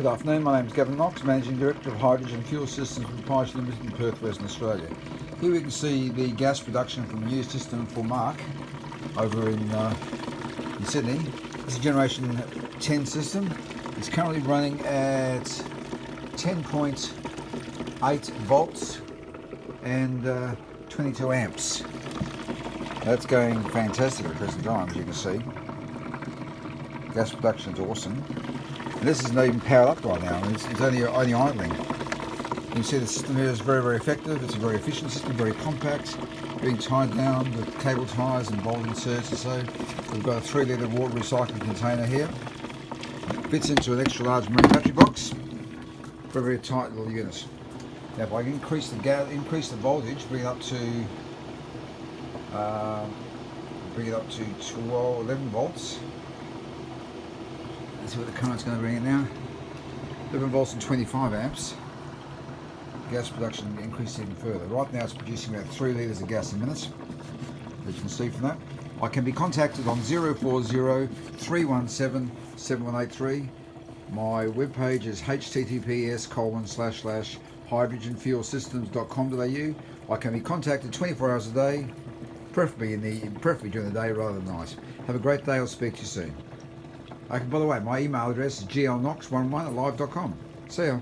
Good afternoon, my name is Gavin Knox, Managing Director of Hydrogen Fuel Systems Proprietary Limited in Perth, Western Australia. Here we can see the gas production from a new system for Mark over in Sydney. This is a Generation 10 system. It's currently running at 10.8 volts and 22 amps. That's going fantastic at the present time, as you can see. Gas production is awesome. And this isn't even powered up right now, it's only idling. You can see the system here is very, very effective. It's a very efficient system, very compact, being tied down with cable ties and bolt inserts and so. We've got a 3 litre water recycling container here. Fits into an extra large marine battery box. Very, very tight little unit. Now if I can increase the voltage, bring it up to 11 volts. Let's see what the current's going to bring it now. 11 volts and 25 amps. Gas production increased even further. Right now it's producing about 3 litres of gas a minute, as you can see from that. I can be contacted on 040 317 7183. My webpage is https://hydrogenfuelsystems.com.au. I can be contacted 24 hours a day, preferably during the day rather than night. Have a great day. I'll speak to you soon. By the way, my email address is glknox11@live.com. See ya.